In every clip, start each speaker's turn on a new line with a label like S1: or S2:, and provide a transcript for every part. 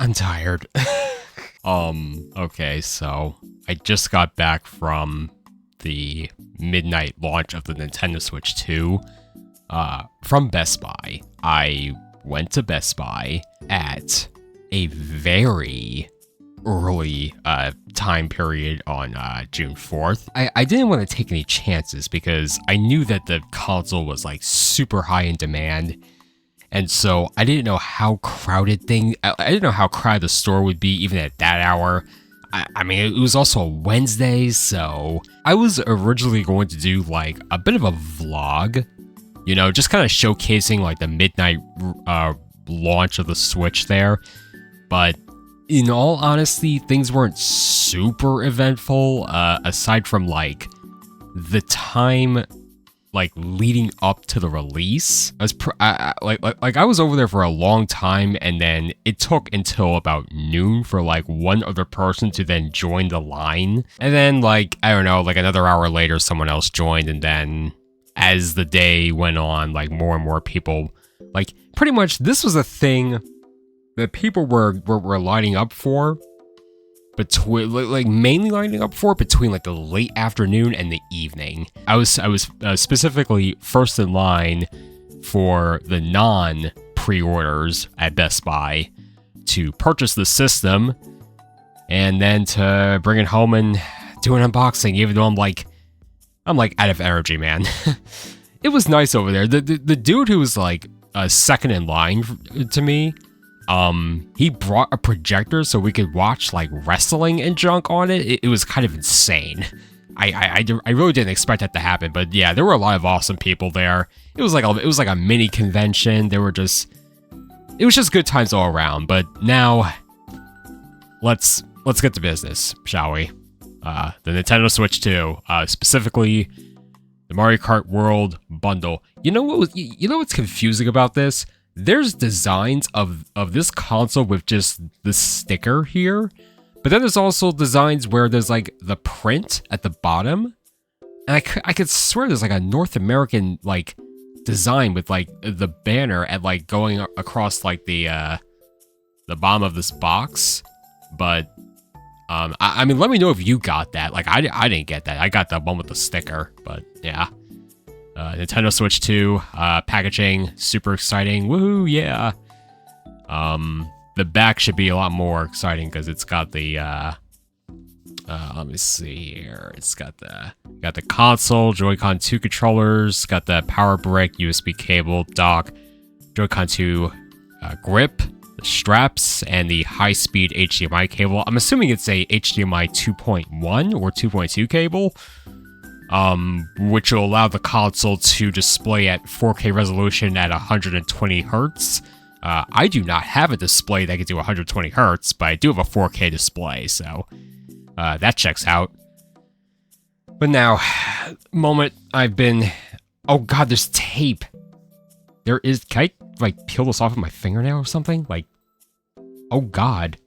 S1: I'm tired. Okay, so I just got back from the midnight launch of the Nintendo Switch 2 from Best Buy. I went to Best Buy at a very early time period on June 4th. I didn't want to take any chances because I knew that the console was like super high in demand. And so I didn't know how crowded I didn't know how crowded the store would be even at that hour. I mean, it was also a Wednesday, so I was originally going to do like a bit of a vlog, you know, just kind of showcasing like the midnight launch of the Switch there. But in all honesty, things weren't super eventful, aside from like the time like leading up to the release. I was I was over there for a long time, and then it took until about noon for like one other person to then join the line, and then like I don't know, like another hour later someone else joined, and then as the day went on, like more and more people, like pretty much this was a thing that people were lining up for between like mainly lining up for between like the late afternoon and the evening. I was specifically first in line for the non-pre-orders at Best Buy to purchase the system and then to bring it home and do an unboxing, even though I'm like out of energy, man. It was nice over there. The dude who was like second in line to me, he brought a projector so we could watch like wrestling and junk on it. It was kind of insane. I really didn't expect that to happen, but yeah, there were a lot of awesome people there. It was like a mini convention. It was just good times all around. But now, let's get to business, shall we? The Nintendo Switch 2, specifically the Mario Kart World Bundle. You know what's confusing about this? There's designs of this console with just the sticker here, but then there's also designs where there's like the print at the bottom, and I could swear there's like a North American like design with like the banner at like going across like the bottom of this box. But I mean, let me know if you got that. Like I didn't get that. I got the one with the sticker, but yeah. Nintendo Switch 2 packaging, super exciting. Woohoo, yeah. The back should be a lot more exciting because it's got the let me see here. It's got the console, Joy-Con 2 controllers, got the power brick, USB cable, dock, Joy-Con 2 grip, the straps, and the high-speed HDMI cable. I'm assuming it's a HDMI 2.1 or 2.2 cable. Which will allow the console to display at 4K resolution at 120 Hz. I do not have a display that can do 120 Hz, but I do have a 4K display, so that checks out. But now, moment I've been... Oh god, there's tape! There is... Can I, like, peel this off of my fingernail or something? Like, oh god.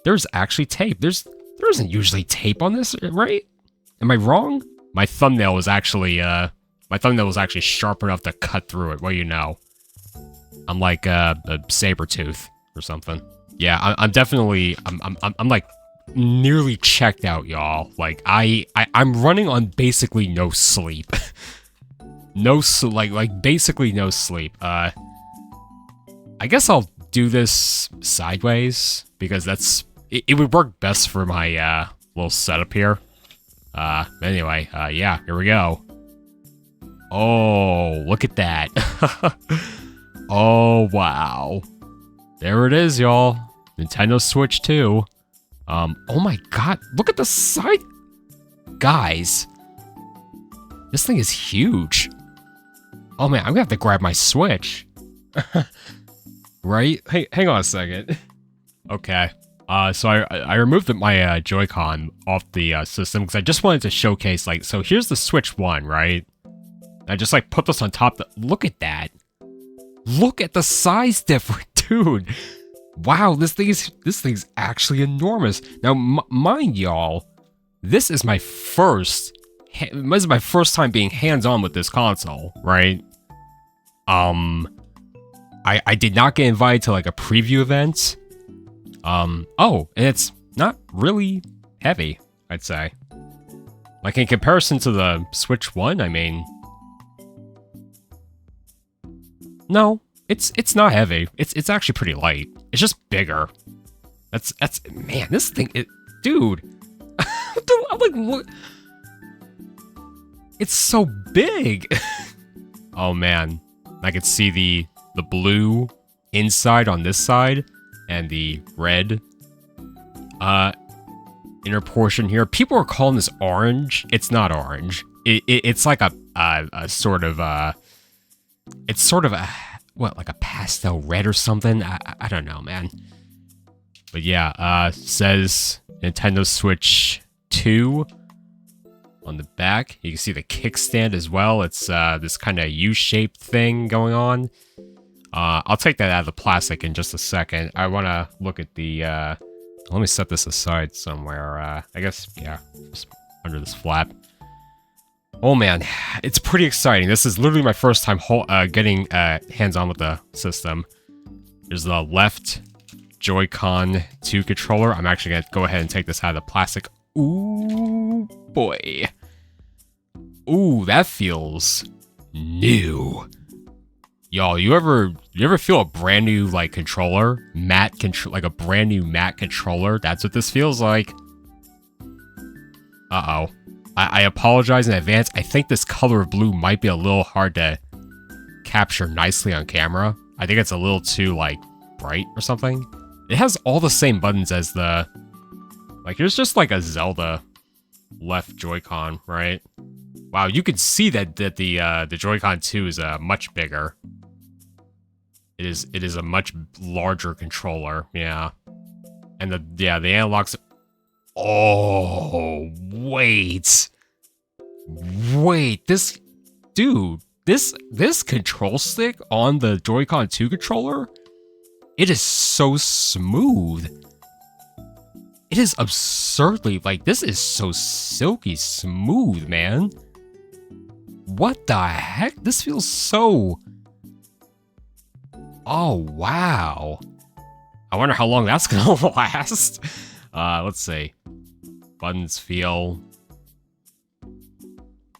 S1: There's actually tape. There isn't usually tape on this, right? Am I wrong? My thumbnail was actually sharp enough to cut through it. What do you know? I'm like a saber tooth or something. Yeah, I'm definitely I'm like nearly checked out, y'all. Like I'm running on basically no sleep. Basically no sleep. I guess I'll do this sideways because it would work best for my little setup here. Anyway, yeah, here we go. Oh, look at that. Oh, wow. There it is, y'all. Nintendo Switch 2. Oh my god, look at the side. Guys. This thing is huge. Oh man, I'm gonna have to grab my Switch. Right? Hey, hang on a second. Okay. So I removed my Joy-Con off the system because I just wanted to showcase, like, so here's the Switch 1, right? I just, like, put this on top. Look at that. Look at the size difference, dude. Wow, this thing's actually enormous. Now, mind y'all, this is my first time being hands-on with this console, right? I did not get invited to, like, a preview event. Oh, and it's not really heavy, I'd say. Like in comparison to the Switch 1, I mean, no, it's not heavy. It's actually pretty light. It's just bigger. That's man, this thing, dude. I'm like, look, it's so big. Oh man, I could see the blue inside on this side and the red inner portion here. People are calling this orange. It's not orange. It's like a sort of it's sort of a what, like a pastel red or something. I don't know, man. But yeah, says Nintendo Switch 2 on the back. You can see the kickstand as well. It's this kind of U-shaped thing going on. I'll take that out of the plastic in just a second. I want to look at the... let me set this aside somewhere. I guess, yeah, just under this flap. Oh man, it's pretty exciting. This is literally my first time getting hands-on with the system. There's the left Joy-Con 2 controller. I'm actually going to go ahead and take this out of the plastic. Ooh, boy. Ooh, that feels new. Y'all, you ever feel a brand new like controller, like a brand new matte controller? That's what this feels like. Uh-oh. I apologize in advance. I think this color of blue might be a little hard to capture nicely on camera. I think it's a little too like bright or something. It has all the same buttons as the like. There's just like a Zelda left Joy-Con, right? Wow, you can see that the Joy-Con 2 is much bigger. It is a much larger controller, yeah. And the analogs. Oh wait, this dude, this control stick on the Joy-Con 2 controller, it is so smooth. It is absurdly like this is so silky smooth, man. What the heck? This feels so... Oh, wow. I wonder how long that's gonna last. Let's see. Buttons feel...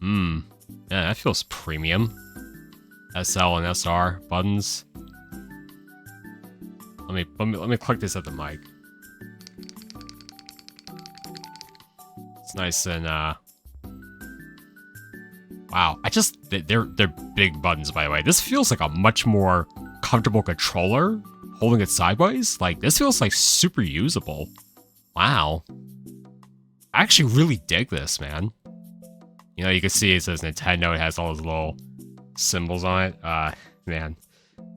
S1: Yeah, that feels premium. SL and SR buttons. Let me click this at the mic. It's nice and wow, they're big buttons, by the way. This feels like a much more comfortable controller holding it sideways. Like, this feels like super usable. Wow. I actually really dig this, man. You know, you can see it says Nintendo. It has all those little symbols on it. Man.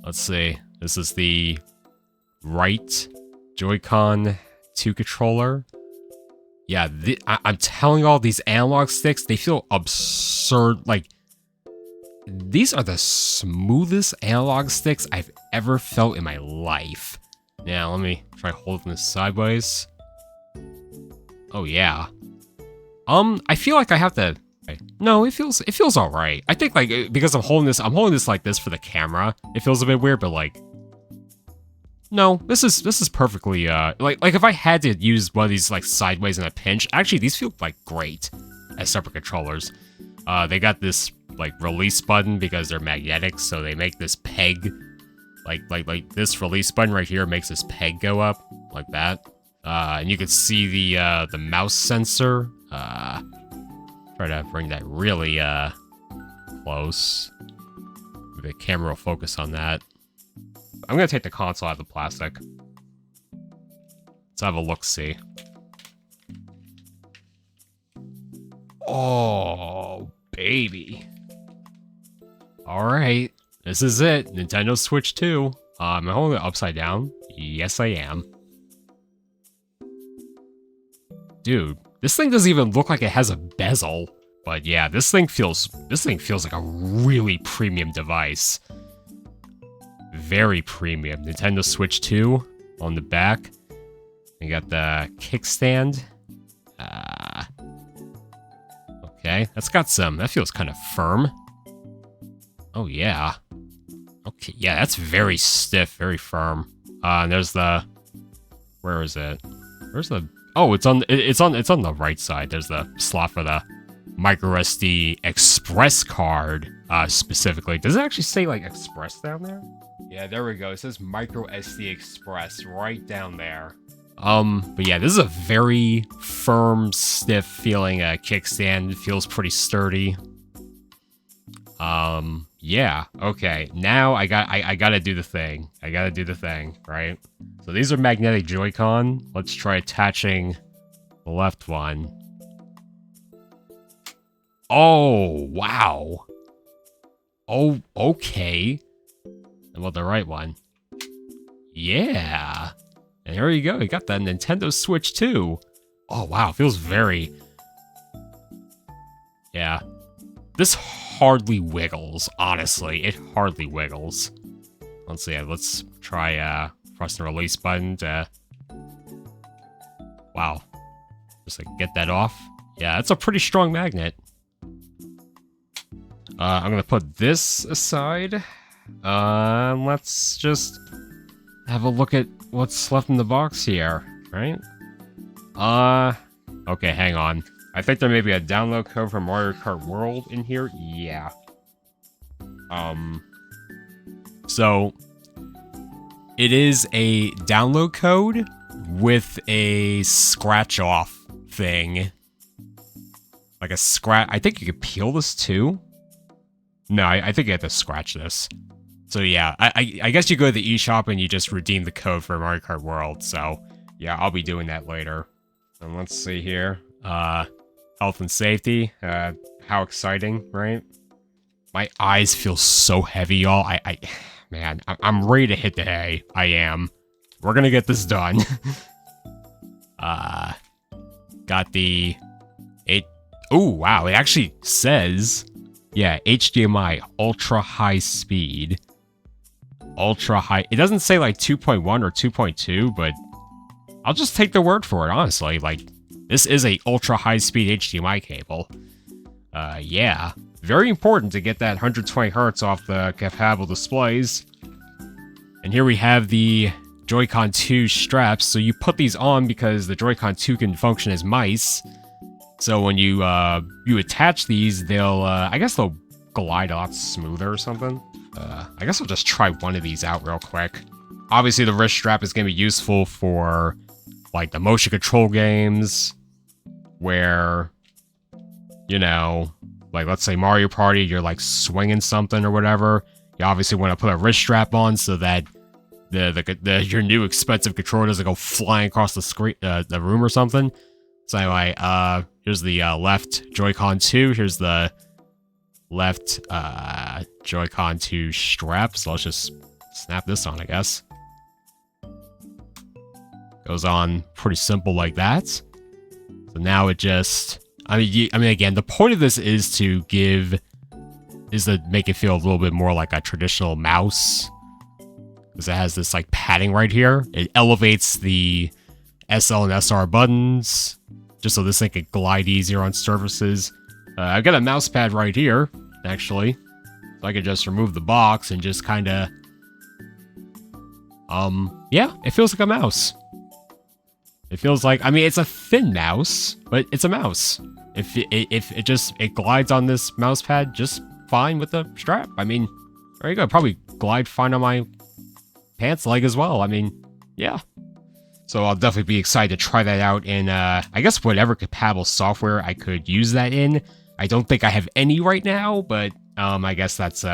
S1: Let's see. This is the right Joy-Con 2 controller. Yeah, I'm telling you all, these analog sticks, they feel absurd. Like, these are the smoothest analog sticks I've ever felt in my life. Now, let me try holding this sideways. Oh, yeah. I feel like I have to... No, it feels alright. I think, like, because I'm holding this like this for the camera. It feels a bit weird, but, like... No, this is perfectly, like if I had to use one of these, like, sideways in a pinch, actually, these feel, like, great as separate controllers. They got this, like, release button because they're magnetic, so they make this peg, like this release button right here makes this peg go up, like that. And you can see the mouse sensor. Try to bring that really, close. The camera will focus on that. I'm gonna take the console out of the plastic. Let's have a look-see. Oh, baby. Alright, this is it. Nintendo Switch 2. Am I holding it upside down? Yes, I am. Dude, this thing doesn't even look like it has a bezel. But yeah, this thing feels like a really premium device. Very premium. Nintendo Switch 2 on the back. You got the kickstand. Okay, that feels kind of firm. Oh yeah. Okay, yeah, that's very stiff, very firm. And there's the Where is it? Where's the... Oh, it's on the right side. There's the slot for the micro SD Express card, specifically. Does it actually say, like, Express down there? Yeah, there we go. It says micro SD Express right down there. But yeah, this is a very firm, stiff feeling kickstand. It feels pretty sturdy. Yeah, okay. Now I gotta do the thing. I gotta do the thing, right? So these are magnetic Joy-Con. Let's try attaching the left one. Oh, wow. Oh, okay. How about the right one? Yeah. And here you go. You got that Nintendo Switch too. Oh, wow. Feels very... Yeah. This hardly wiggles, honestly. It hardly wiggles. Let's see. Let's try press the release button to... Wow. Just like get that off. Yeah, it's a pretty strong magnet. I'm gonna put this aside. Let's just have a look at what's left in the box here, right? Okay, hang on. I think there may be a download code for Mario Kart World in here. Yeah. So it is a download code with a scratch off thing. Like a scratch. I think you could peel this too. No, I think you have to scratch this. So yeah, I guess you go to the eShop and you just redeem the code for Mario Kart World. So yeah, I'll be doing that later. And let's see here. Health and safety. How exciting, right? My eyes feel so heavy, y'all. Man, I'm ready to hit the hay. I am. We're gonna get this done. Got the... Oh, wow. It actually says... Yeah, HDMI, ultra high speed. Ultra high... It doesn't say like 2.1 or 2.2, but... I'll just take the word for it, honestly. Like, this is a ultra high speed HDMI cable. Yeah. Very important to get that 120 hertz off the compatible displays. And here we have the Joy-Con 2 straps. So you put these on because the Joy-Con 2 can function as mice. So when you attach these, they'll, I guess they'll glide a lot smoother or something. I guess I'll just try one of these out real quick. Obviously, the wrist strap is going to be useful for, like, the motion control games, where, you know, like, let's say Mario Party, you're, like, swinging something or whatever. You obviously want to put a wrist strap on so that your new expensive controller doesn't go flying across the screen, the room or something. So anyway, here's the left Joy-Con 2. Here's the left Joy-Con 2 strap. So let's just snap this on, I guess. Goes on pretty simple like that. So now it just... I mean, again, the point of this is to make it feel a little bit more like a traditional mouse. Because it has this, like, padding right here. It elevates the SL and SR buttons, just so this thing can glide easier on surfaces. I've got a mouse pad right here, actually. So I can just remove the box and just kind of... yeah, it feels like a mouse. It feels like... I mean, it's a thin mouse, but it's a mouse. If it glides on this mouse pad just fine with the strap. I mean, there you go. Probably glide fine on my pants leg as well. I mean, yeah. So I'll definitely be excited to try that out in, I guess, whatever compatible software I could use that in. I don't think I have any right now, but I guess that's, you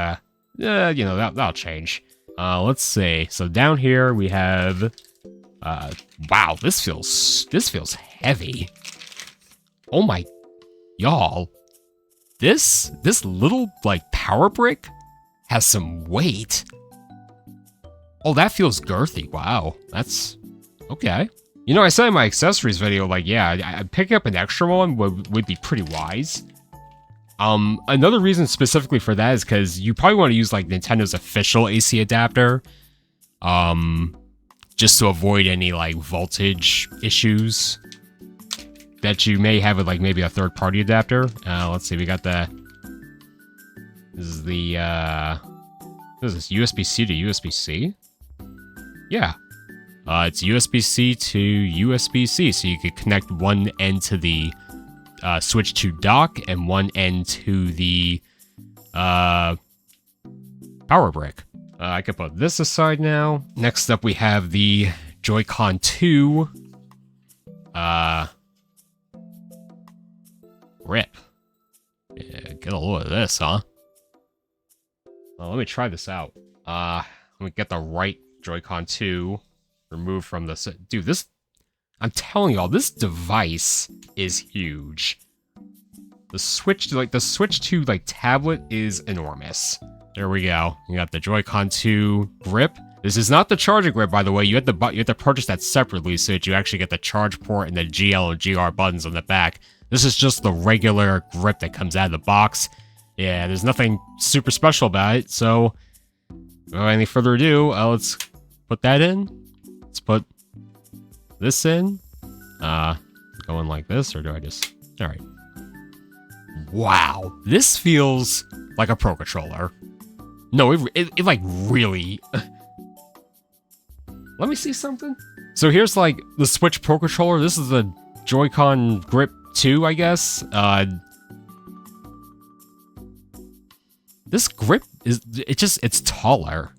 S1: know, that'll change. Let's see. So down here we have, wow, this feels heavy. Oh my, y'all, this little, like, power brick has some weight. Oh, that feels girthy. Wow, that's... Okay. You know, I said in my accessories video, like, yeah, picking up an extra one would be pretty wise. Another reason specifically for that is because you probably want to use, like, Nintendo's official AC adapter. Just to avoid any, like, voltage issues that you may have with, like, maybe a third-party adapter. Let's see, we got the... This is the, what is this, USB-C to USB-C? Yeah. It's USB-C to USB-C, so you could connect one end to the Switch 2 dock and one end to the power brick. I can put this aside now. Next up, we have the Joy-Con 2 grip. Yeah, get a load of this, huh? Well, let me try this out. Let me get the right Joy-Con 2 removed from the... Dude, this... I'm telling y'all, this device is huge. The Switch, like, the Switch 2, like, tablet is enormous. There we go. You got the Joy-Con 2 grip. This is not the charging grip, by the way. You have to purchase that separately so that you actually get the charge port and the GL and GR buttons on the back. This is just the regular grip that comes out of the box. Yeah, there's nothing super special about it, so without any further ado, let's put that in. Let's put this in. Going like this, or do I just... Alright. Wow, this feels like a Pro Controller. No, it like really... Let me see something. So here's like the Switch Pro Controller. This is the Joy-Con Grip 2, I guess. This grip is, it's taller.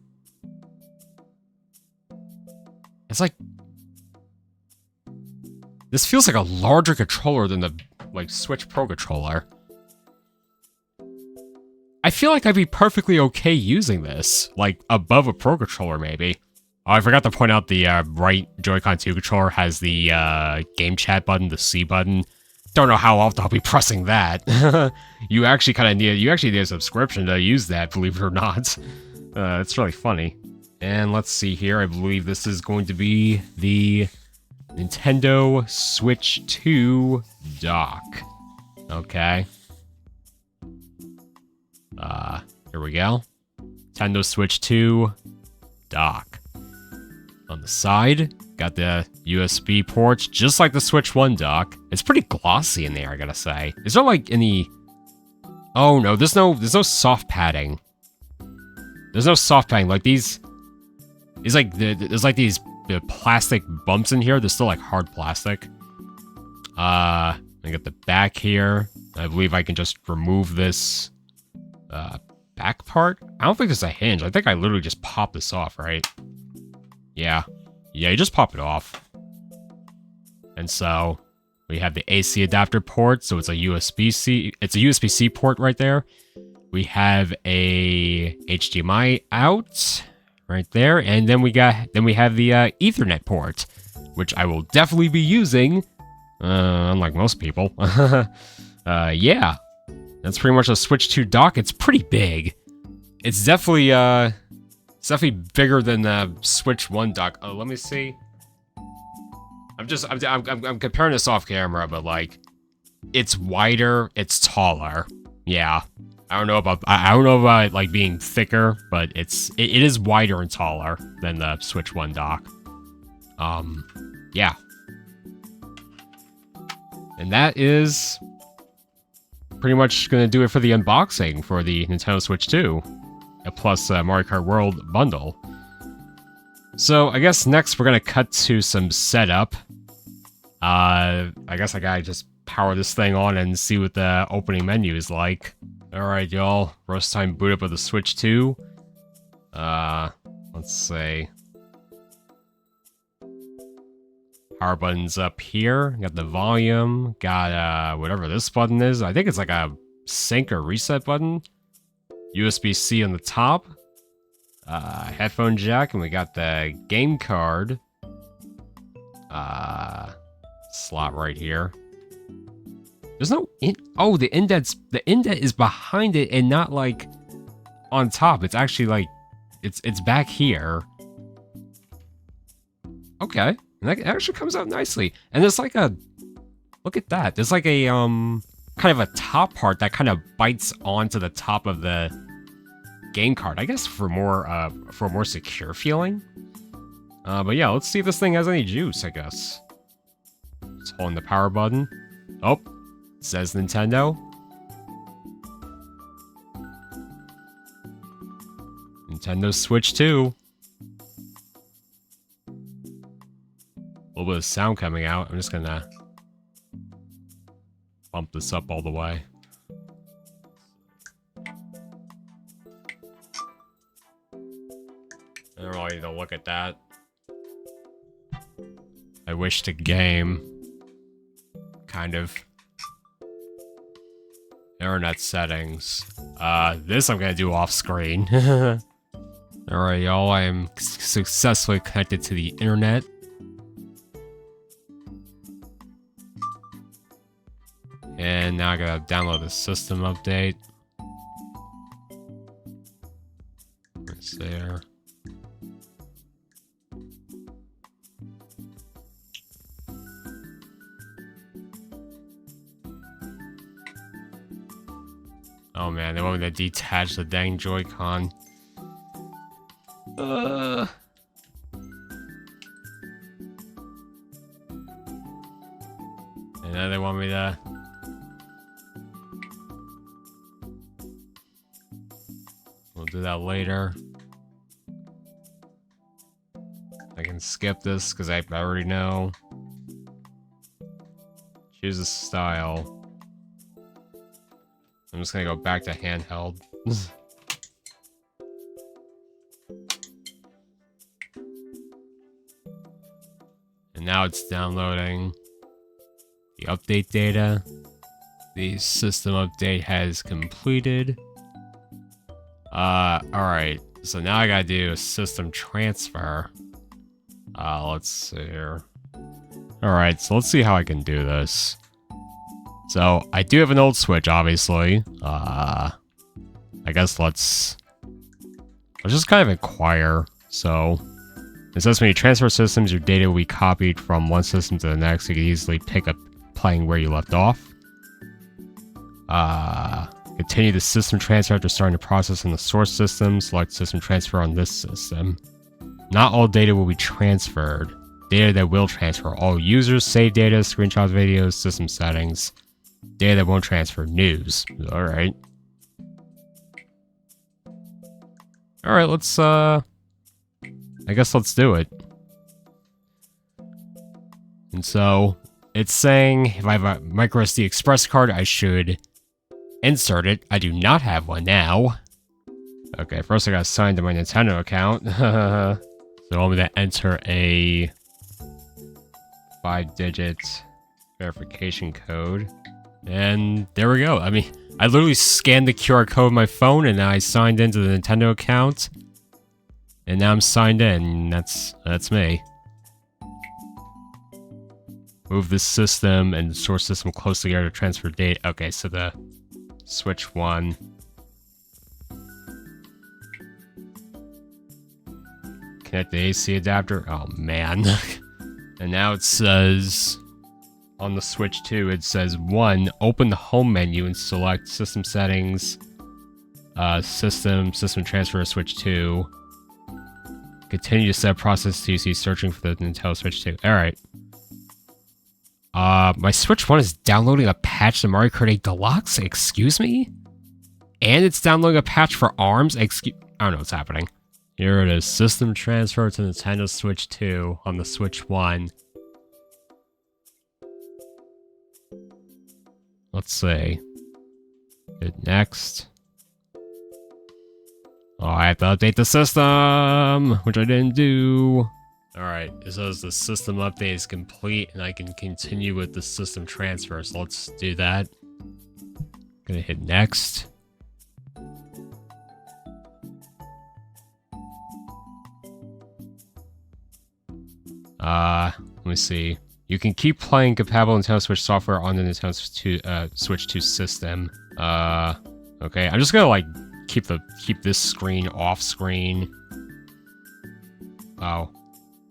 S1: It's like, this feels like a larger controller than the, like, Switch Pro Controller. I feel like I'd be perfectly okay using this, like, above a Pro Controller, maybe. Oh, I forgot to point out the right Joy-Con 2 controller has the game chat button, the C button. Don't know how often I'll be pressing that. You actually need a subscription to use that, believe it or not. It's really funny. And let's see here, I believe this is going to be the Nintendo Switch 2 dock. Okay. Here we go. Nintendo Switch 2 dock. On the side, got the USB ports, just like the Switch 1 dock. It's pretty glossy in there, I gotta say. Is there like any... Oh no, there's no soft padding. There's no soft padding, like these... There's like these plastic bumps in here. They're still like hard plastic. I got the back here. I believe I can just remove this back part. I don't think there's a hinge. I think I literally just pop this off, right? Yeah, you just pop it off. And so we have the AC adapter port, so it's a USB-C. It's a USB-C port right there. We have a HDMI out right there, and then we have the Ethernet port, which I will definitely be using, unlike most people. Yeah, that's pretty much a Switch 2 dock. It's pretty big. It's definitely bigger than the Switch 1 dock. Oh, let me see. I'm comparing this off camera, but like, it's wider, it's taller. Yeah, I don't know about like being thicker, but it is wider and taller than the Switch 1 dock. Yeah. And that is pretty much gonna do it for the unboxing for the Nintendo Switch 2. Plus Mario Kart World Bundle. So I guess next we're gonna cut to some setup. I guess I gotta just power this thing on and see what the opening menu is like. Alright, y'all. First time boot up of the Switch 2. Let's see. Power button's up here. Got the volume. Got whatever this button is. I think it's like a sync or reset button. USB-C on the top, headphone jack, and we got the game card slot right here. There's no the indent is behind it and not like on top. It's actually like it's back here. Okay, and that actually comes out nicely. And there's like a look at that. There's like a kind of a top part that kind of bites onto the top of the game card, I guess for a more secure feeling. But yeah, let's see if this thing has any juice, I guess. Just holding the power button. Oh, it says Nintendo. Nintendo Switch 2. the sound coming out. I'm just gonna bump this up all the way. I don't really need to look at that. I wish to game. Kind of. Internet settings. This I'm gonna do off screen. Alright, y'all, I am successfully connected to the internet. And now I gotta download the system update. It's there. Oh man, they want me to detach the dang Joy-Con. And then they want me to... We'll do that later. I can skip this because I already know. Choose a style. I'm just gonna go back to handheld. And now it's downloading the update data. The system update has completed. Alright. So now I gotta do a system transfer. Let's see here. Alright, so let's see how I can do this. So, I do have an old Switch, obviously. I guess let's just kind of inquire. So, it says when you transfer systems, your data will be copied from one system to the next. You can easily pick up playing where you left off. Continue the system transfer after starting the process in the source system. Select system transfer on this system. Not all data will be transferred. Data that will transfer: all users, save data, screenshots, videos, system settings. Data that won't transfer: news. Alright. Alright, let's, I guess let's do it. And so, it's saying if I have a microSD express card, I should insert it. I do not have one now. Okay, first I gotta sign to my Nintendo account. So I'm gonna enter a 5-digit verification code. And there we go. I mean, I literally scanned the QR code on my phone and I signed into the Nintendo account. And now I'm signed in. That's me. Move the system and source system close together to transfer data. Okay, so the Switch 1. Connect the AC adapter. Oh man. And now it says on the Switch 2, it says 1, open the home menu and select system settings, system transfer to Switch 2. Continue to set process to see searching for the Nintendo Switch 2. Alright. My Switch 1 is downloading a patch to Mario Kart 8 Deluxe? Excuse me? And it's downloading a patch for ARMS? I don't know what's happening. Here it is. System transfer to Nintendo Switch 2 on the Switch 1. Let's see. Hit next. Oh, I have to update the system, which I didn't do. Alright, it says the system update is complete and I can continue with the system transfer, so let's do that. Gonna hit next. Let me see. You can keep playing compatible Nintendo Switch software on the Nintendo Switch 2 system. Okay, I'm just gonna like keep this screen off screen. Oh,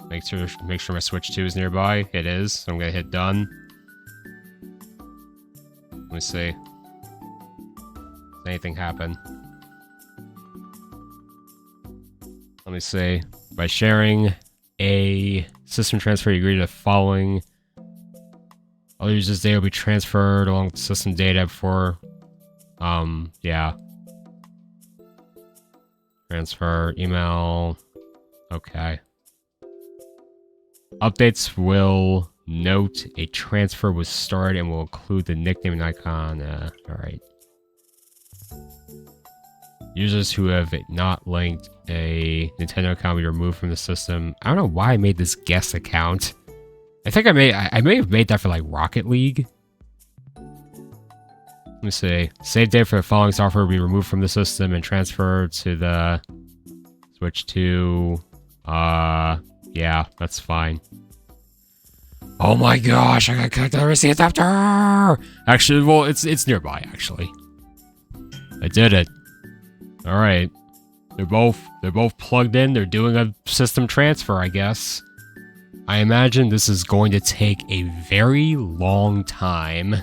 S1: make sure my Switch 2 is nearby. It is. So I'm gonna hit done. Let me see. Does anything happen? Let me see. By sharing a system transfer, you agree to the following. All users' data will be transferred along with the system data before, yeah. Transfer, email, okay. Updates will note a transfer was started and will include the nickname and icon. Alright. Users who have not linked a Nintendo account will be removed from the system. I don't know why I made this guest account. I think I may have made that for like Rocket League. Let me see. Save date for the following software will be removed from the system and transferred to the Switch 2. Yeah, that's fine. Oh my gosh, I got cut the receipt adapter! Actually, well, it's nearby, actually. I did it. Alright. They're both plugged in, they're doing a system transfer, I guess. I imagine this is going to take a very long time.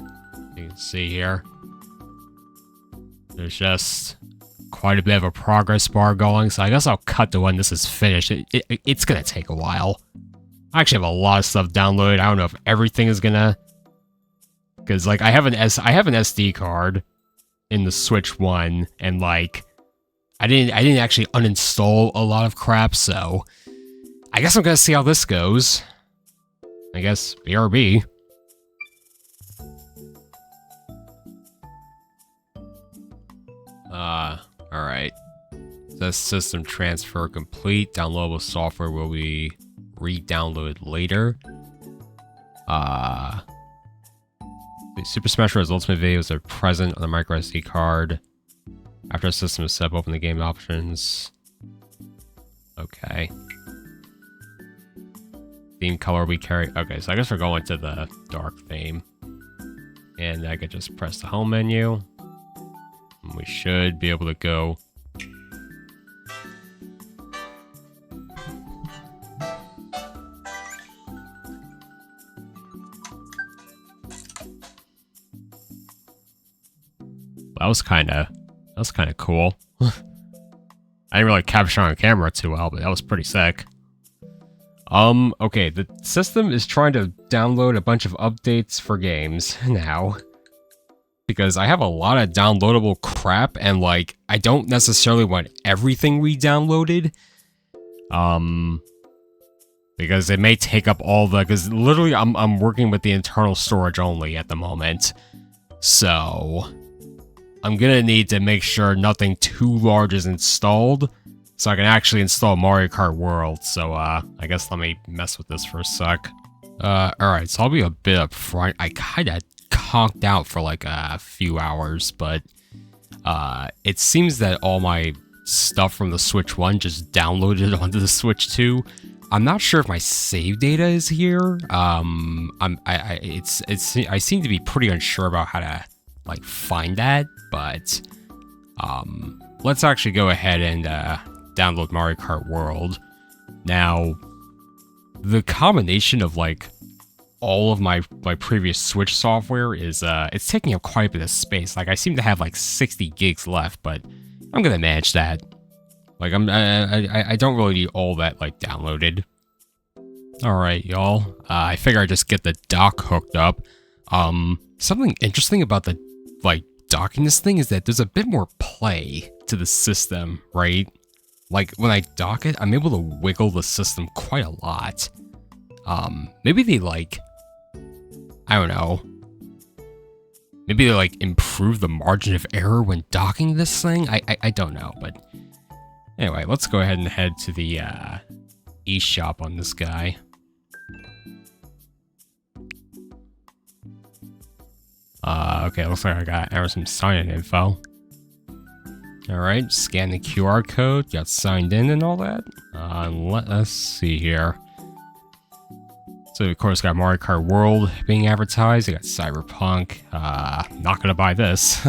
S1: You can see here. There's just quite a bit of a progress bar going, so I guess I'll cut to when this is finished. It's gonna take a while. I actually have a lot of stuff downloaded. I don't know if everything is gonna... Because, like, I have an SD card in the Switch 1, and, like, I didn't actually uninstall a lot of crap, so... I guess I'm gonna see how this goes. I guess, BRB. Alright. Says system transfer complete. Downloadable software will be re-downloaded later. The Super Smash Bros. Ultimate videos are present on the micro SD card. After the system is set up, open the game options. Okay. Theme color we carry. Okay, so I guess we're going to the dark theme. And I could just press the home menu. And we should be able to go. That was kind of cool. I didn't really capture on camera too well, but that was pretty sick. Okay, the system is trying to download a bunch of updates for games now. Because I have a lot of downloadable crap, and, like, I don't necessarily want everything re-downloaded. Because it may take up all the... Because literally, I'm working with the internal storage only at the moment. So... I'm gonna need to make sure nothing too large is installed, so I can actually install Mario Kart World, so, I guess let me mess with this for a sec. Alright, so I'll be a bit up front. I kinda conked out for like a few hours, but, it seems that all my stuff from the Switch 1 just downloaded onto the Switch 2. I'm not sure if my save data is here. I seem to be pretty unsure about how to, like, find that, but, let's actually go ahead and, download Mario Kart World. Now, the combination of, like, all of my previous Switch software is, it's taking up quite a bit of space. Like, I seem to have, like, 60 gigs left, but I'm gonna manage that. Like, I don't really need all that, like, downloaded. Alright, y'all. I figure I just get the dock hooked up. Something interesting about the, like, docking this thing is that there's a bit more play to the system, right? Like, when I dock it, I'm able to wiggle the system quite a lot. Maybe they, like... I don't know. Maybe they, like, improve the margin of error when docking this thing? I don't know, but... Anyway, let's go ahead and head to the, eShop on this guy. Okay, looks like I got some sign-in info. Alright, scan the QR code, got signed in and all that. Let us see here. So, of course, got Mario Kart World being advertised. I got Cyberpunk. Not gonna buy this.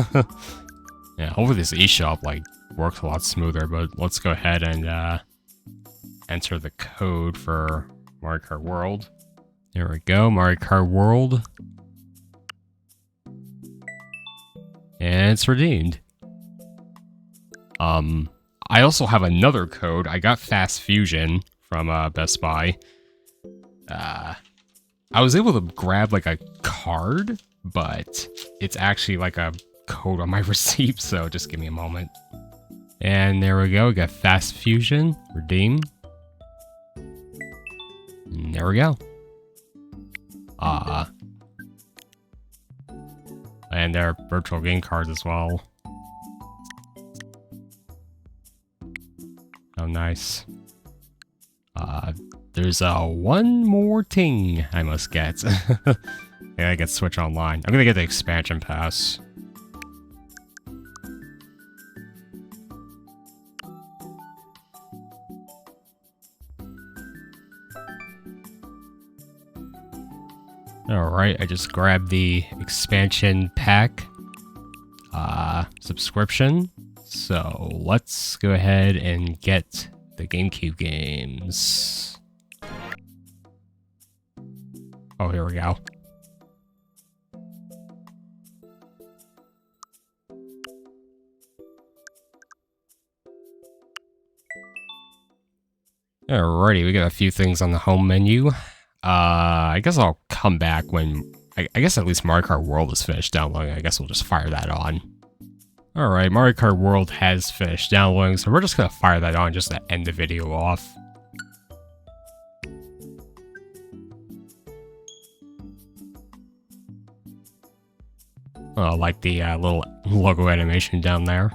S1: Yeah, hopefully this eShop, like, works a lot smoother, but let's go ahead and, enter the code for Mario Kart World. There we go, Mario Kart World. And it's redeemed. I also have another code. I got Fast Fusion from Best Buy. I was able to grab like a card, but it's actually like a code on my receipt, so just give me a moment. And there we go, we got Fast Fusion, redeem. there we go. And there are virtual game cards as well. Oh, nice. There's one more thing I must get. Yeah, I get Switch Online. I'm gonna get the expansion pass. Alright, I just grabbed the expansion pack subscription. So let's go ahead and get the GameCube games. Oh, here we go. Alrighty, we got a few things on the home menu. I guess I'll come back when... I guess at least Mario Kart World is finished downloading. I guess we'll just fire that on. Alright, Mario Kart World has finished downloading, so we're just gonna fire that on just to end the video off. Oh, like the little logo animation down there.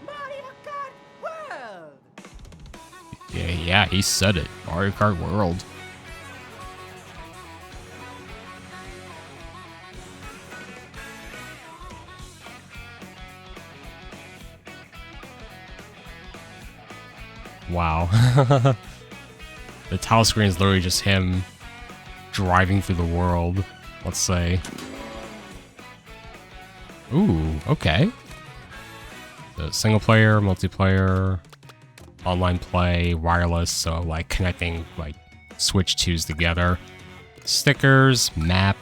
S2: Mario Kart World!
S1: Yeah, he said it. Mario Kart World. Wow. The title screen is literally just him driving through the world, let's say. Ooh, okay. So single player, multiplayer, online play, wireless, so like connecting like Switch 2s together. Stickers, map,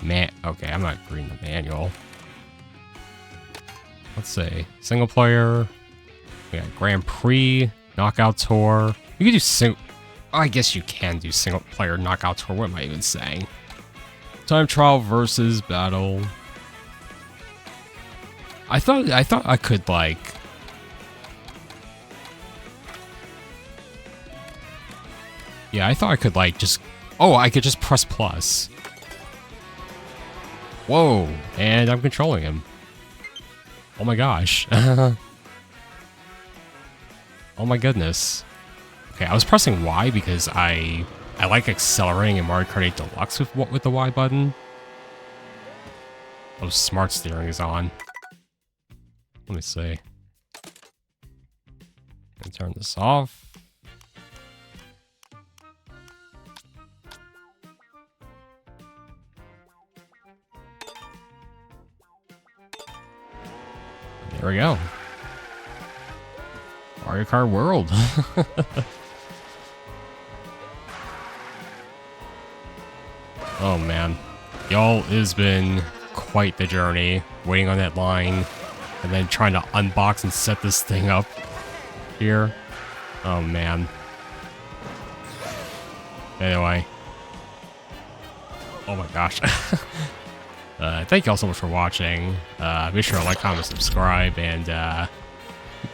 S1: okay, I'm not reading the manual. Let's see. Single player. We got Grand Prix, Knockout Tour. You can do I guess you can do single player Knockout Tour. What am I even saying? Time trial versus battle. I thought I could like... Yeah, I thought I could like just... Oh, I could just press plus. Whoa, and I'm controlling him. Oh my gosh. Oh my goodness. Okay, I was pressing Y because I like accelerating in Mario Kart 8 Deluxe with the Y button. Oh, smart steering is on. Let me see. Gonna turn this off. There we go. Mario Kart World. Oh man. Y'all, it has been quite the journey, waiting on that line, and then trying to unbox and set this thing up here. Oh man. Anyway. Oh my gosh. Thank you all so much for watching. Be sure to like, comment, subscribe, and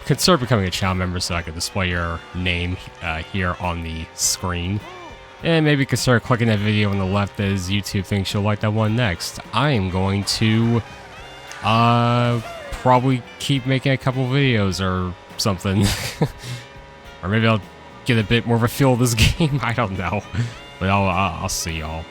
S1: consider becoming a channel member so I can display your name here on the screen. And maybe consider clicking that video on the left as YouTube thinks you'll like that one next. I am going to probably keep making a couple videos or something. Or maybe I'll get a bit more of a feel of this game. I don't know. But I'll see y'all.